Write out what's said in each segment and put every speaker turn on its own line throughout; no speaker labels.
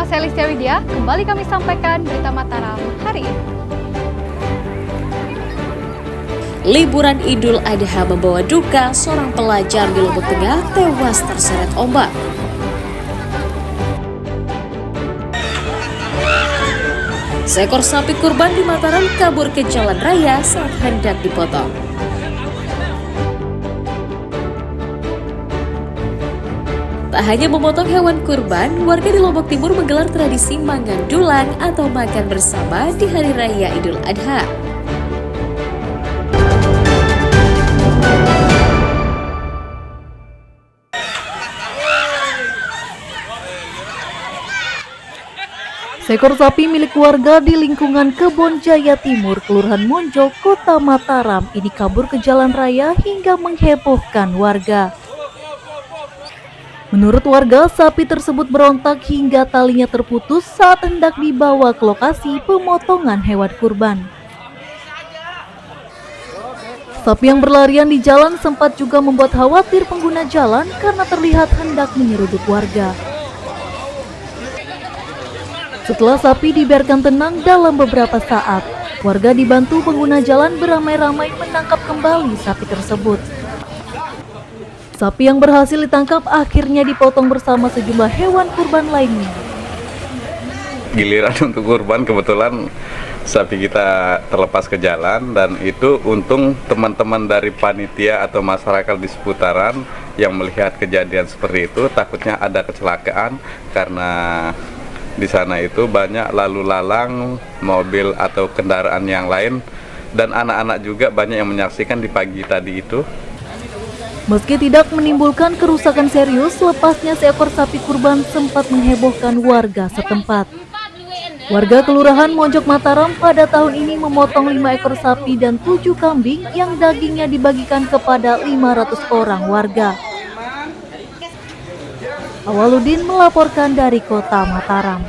saya Listia Widya, kembali kami sampaikan berita Mataram hari ini.
Liburan Idul Adha membawa duka, seorang pelajar di Lombok Tengah tewas terseret ombak. Seekor sapi kurban di Mataram kabur ke jalan raya saat hendak dipotong. Tak hanya memotong hewan kurban, warga di Lombok Timur menggelar tradisi mangan dulang atau makan bersama di Hari Raya Idul Adha.
Seekor sapi milik warga di lingkungan Kebon Jaya Timur, Kelurahan Monjo, Kota Mataram ini kabur ke jalan raya hingga menghebohkan warga. Menurut warga, sapi tersebut berontak hingga talinya terputus saat hendak dibawa ke lokasi pemotongan hewan kurban. Sapi yang berlarian di jalan sempat juga membuat khawatir pengguna jalan karena terlihat hendak menyeruduk warga. Setelah sapi dibiarkan tenang dalam beberapa saat, warga dibantu pengguna jalan beramai-ramai menangkap kembali sapi tersebut. Sapi yang berhasil ditangkap akhirnya dipotong bersama sejumlah hewan kurban lainnya.
Giliran untuk kurban, kebetulan sapi kita terlepas ke jalan, dan itu untung teman-teman dari panitia atau masyarakat di seputaran yang melihat kejadian seperti itu, takutnya ada kecelakaan karena di sana itu banyak lalu lalang mobil atau kendaraan yang lain, dan anak-anak juga banyak yang menyaksikan di pagi tadi itu.
Meski tidak menimbulkan kerusakan serius, lepasnya seekor sapi kurban sempat menghebohkan warga setempat. Warga Kelurahan Monjok Mataram pada tahun ini memotong 5 ekor sapi dan 7 kambing yang dagingnya dibagikan kepada 500 orang warga. Awaludin melaporkan dari Kota Mataram.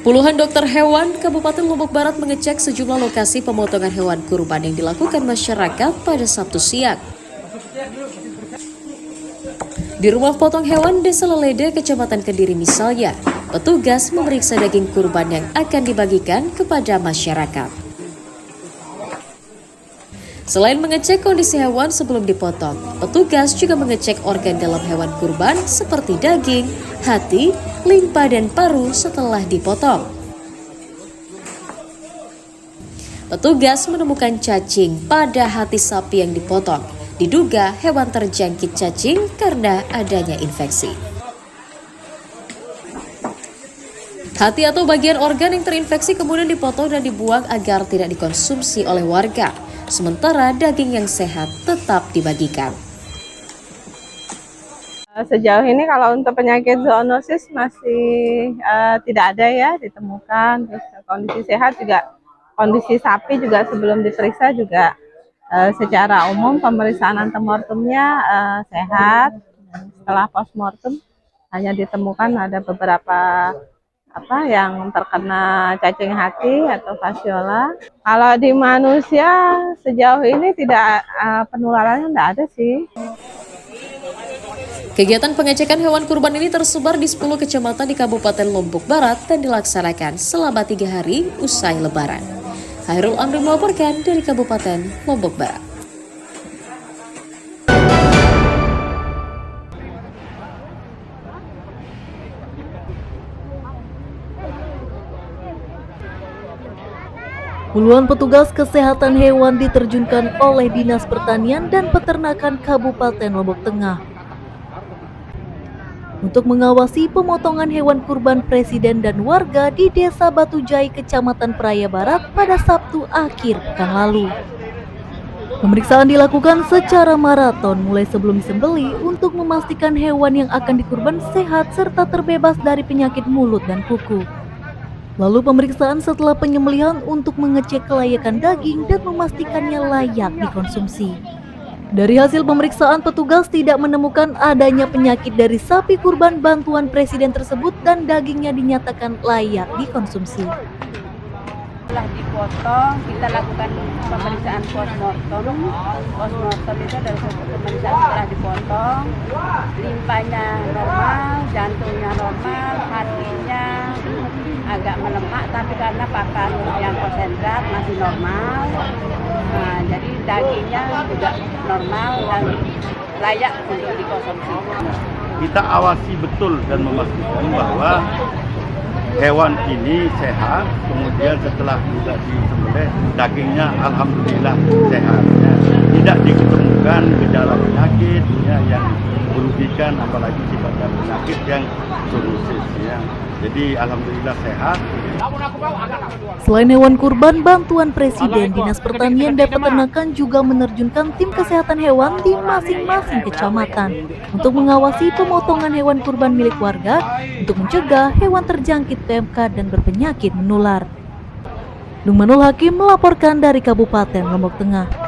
Puluhan dokter hewan Kabupaten Lombok Barat mengecek sejumlah lokasi pemotongan hewan kurban yang dilakukan masyarakat pada Sabtu siang. Di rumah potong hewan Desa Lelede, Kecamatan Kediri misalnya, petugas memeriksa daging kurban yang akan dibagikan kepada masyarakat. Selain mengecek kondisi hewan sebelum dipotong, petugas juga mengecek organ dalam hewan kurban seperti daging, hati, limpa, dan paru setelah dipotong. Petugas menemukan cacing pada hati sapi yang dipotong. Diduga hewan terjangkit cacing karena adanya infeksi. Hati atau bagian organ yang terinfeksi kemudian dipotong dan dibuang agar tidak dikonsumsi oleh warga. Sementara daging yang sehat tetap dibagikan.
Sejauh ini kalau untuk penyakit zoonosis masih tidak ada ya ditemukan. Terus kondisi sehat juga, kondisi sapi juga sebelum diperiksa juga secara umum pemeriksaan antemortemnya sehat. Dan setelah postmortem hanya ditemukan ada beberapa yang terkena cacing hati atau fasiola. Kalau di manusia sejauh ini tidak penularannya tidak ada sih.
Kegiatan pengecekan hewan kurban ini tersebar di 10 kecamatan di Kabupaten Lombok Barat dan dilaksanakan selama 3 hari usai Lebaran. Hairul Amri melaporkan dari Kabupaten Lombok Barat.
Puluhan petugas kesehatan hewan diterjunkan oleh Dinas Pertanian dan Peternakan Kabupaten Lombok Tengah untuk mengawasi pemotongan hewan kurban presiden dan warga di Desa Batujai, Kecamatan Praia Barat pada Sabtu akhir pekan lalu. Pemeriksaan dilakukan secara maraton mulai sebelum disembelih untuk memastikan hewan yang akan dikurban sehat serta terbebas dari penyakit mulut dan kuku. Lalu pemeriksaan setelah penyembelihan untuk mengecek kelayakan daging dan memastikannya layak dikonsumsi. Dari hasil pemeriksaan, petugas tidak menemukan adanya penyakit dari sapi kurban bantuan presiden tersebut dan dagingnya dinyatakan layak dikonsumsi.
setelah dipotong kita lakukan pemeriksaan postmortem. Postmortem itu adalah suatu pemeriksaan setelah dipotong, limpahnya normal, jantungnya normal, hatinya agak melemah, tapi karena pakan yang konsentrat masih normal. Nah, jadi dagingnya juga normal dan layak untuk dikonsumsi.
Kita awasi betul dan memastikan bahwa hewan ini sehat, kemudian setelah juga disembelih dagingnya alhamdulillah sehat. Ya. Tidak ditemukan gejala penyakit ya, yang merugikan, apalagi sifatnya penyakit yang zoonosis. Ya. Jadi alhamdulillah sehat.
Selain hewan kurban, bantuan Presiden, Dinas Pertanian dan Peternakan juga menerjunkan tim kesehatan hewan di masing-masing kecamatan untuk mengawasi pemotongan hewan kurban milik warga untuk mencegah hewan terjangkit PMK dan berpenyakit menular. Numanul Hakim melaporkan dari Kabupaten Lombok Tengah.